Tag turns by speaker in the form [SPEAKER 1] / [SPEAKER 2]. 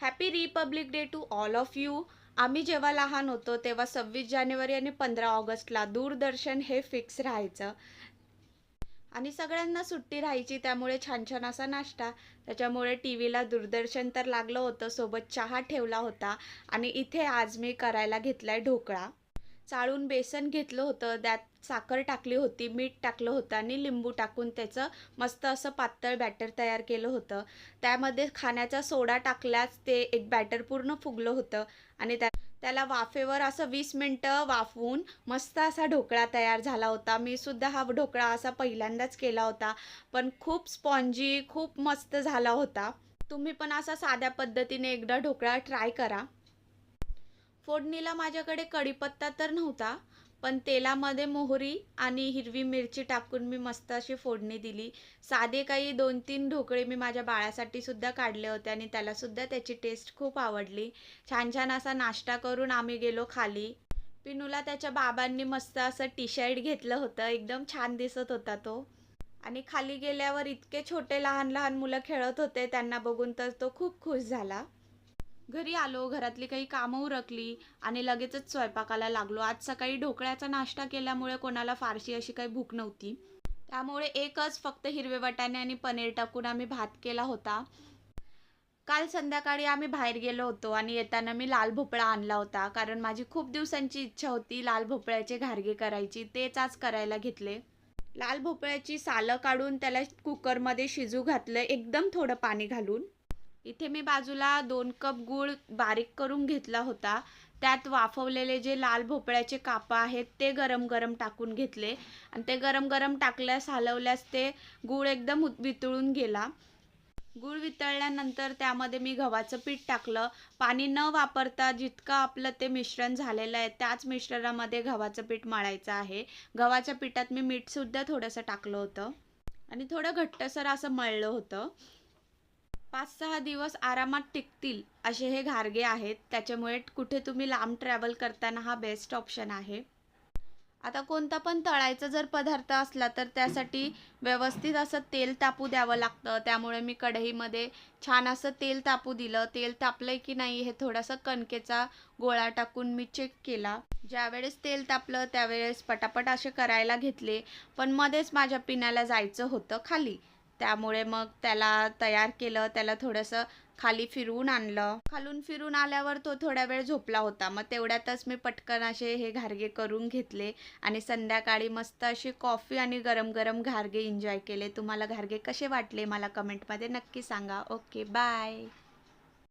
[SPEAKER 1] Happy republic day to all of you. आम्ही जेव्हा लहान होतो तेव्हा 26 जानेवारी आणि 15 ऑगस्टला दूरदर्शन हे फिक्स राहायचं आणि सगळ्यांना सुट्टी राहायची, त्यामुळे छान छान असा नाश्ता. त्याच्यामुळे टी व्हीला दूरदर्शन तर लागलं होतं, सोबत चहा ठेवला होता. आणि इथे आज मी करायला घेतलाय ढोकळा. चाळून बेसन घेतलं होतं, त्यात साखर टाकली होती, मीठ टाकलं होतं आणि लिंबू टाकून त्याचं मस्त असं पातळ बॅटर तयार केलं होतं. त्यामध्ये खाण्याचा सोडा टाकल्यास ते एक बॅटर पूर्ण फुगलं होतं आणि त्याला वाफेवर असं 20 मिनटं वाफवून मस्त असा ढोकळा तयार झाला होता. मी सुद्धा हा ढोकळा असा पहिल्यांदाच केला होता, पण खूप स्पॉन्जी, खूप मस्त झाला होता. तुम्ही पण असा साध्या पद्धतीने एकदा ढोकळा ट्राय करा. फोडणीला माझ्याकडे कढीपत्ता तर नव्हता, पण तेलामध्ये मोहरी आणि हिरवी मिरची टाकून मी मस्त अशी फोडणी दिली. साधे काही 2-3 ढोकळे मी माझ्या बाळासाठी सुद्धा काढले होते आणि त्याला सुद्धा त्याची टेस्ट खूप आवडली. छान छान असा नाश्ता करून आम्ही गेलो खाली. पिनूला त्याच्या बाबांनी मस्त असं टी शर्ट घेतलं होतं, एकदम छान दिसत होता तो. आणि खाली गेल्यावर इतके छोटे लहान लहान मुलं खेळत होते, त्यांना बघून तर तो खूप खुश झाला. घरी आलो, घरातली काही कामं उरकली आणि लगेचच स्वयंपाकाला लागलो. आज सकाळी ढोकळ्याचा नाश्ता केल्यामुळे कोणाला फारशी अशी काही भूक नव्हती. त्यामुळे एकच फक्त हिरवे वाटाणे आणि पनीर टाकून आम्ही भात केला होता. काल संध्याकाळी आम्ही बाहेर गेलो होतो आणि येताना मी लाल भोपळा आणला होता, कारण माझी खूप दिवसांची इच्छा होती लाल भोपळ्याचे घारगे करायची. तेच आज करायला घेतले. लाल भोपळ्याची सालं काढून त्याला कुकरमध्ये शिजू घातलं, एकदम थोडं पाणी घालून. इथे मी बाजूला 2 कप गूळ बारीक करून घेतला होता. त्यात वाफवलेले जे लाल भोपळ्याचे कापं आहेत ते गरम गरम टाकून घेतले आणि ते गरम गरम टाकल्यास, हलवल्यास ते गूळ एकदम वितळून गेला. गूळ वितळल्यानंतर त्यामध्ये मी गव्हाचं पीठ टाकलं. पाणी न वापरता जितकं आपलं ते मिश्रण झालेलं आहे त्याच मिश्रणामध्ये गव्हाचं पीठ मळायचं आहे. गव्हाच्या पिठात मी मीठसुद्धा थोडंसं टाकलं होतं आणि थोडं घट्टसर असं मळलं होतं. 5-6 दिवस आरामात टिकतील असे हे घारगे आहेत, त्याच्यामुळे कुठे तुम्ही लांब ट्रॅव्हल करताना हा बेस्ट ऑप्शन आहे. आता कोणता पण तळायचा जर पदार्थ असला तर त्यासाठी व्यवस्थित असं तेल तापू द्यावं लागतं. त्यामुळे मी कढईमध्ये छान असं तेल तापू दिलं. तेल तापलंय की नाही हे थोडासा कणकेचा गोळा टाकून मी चेक केला. ज्यावेळेस तेल तापलं त्यावेळेस पटापट असे करायला घेतले, पण मध्येच माझ्या पिण्याला जायचं होतं खाली. त्यामुळे मग त्याला तयार केलं, त्याला थोडंसं खाली फिरवून आणलं. खालून फिरून आल्यावर तो थोड्या वेळ झोपला होता. मग तेवढ्यातच मी पटकन असे हे घारगे करून घेतले आणि संध्याकाळी मस्त अशी कॉफी आणि गरम गरम घारगे एन्जॉय केले. तुम्हाला घारगे कसे वाटले मला कमेंटमध्ये नक्की सांगा. Okay, bye.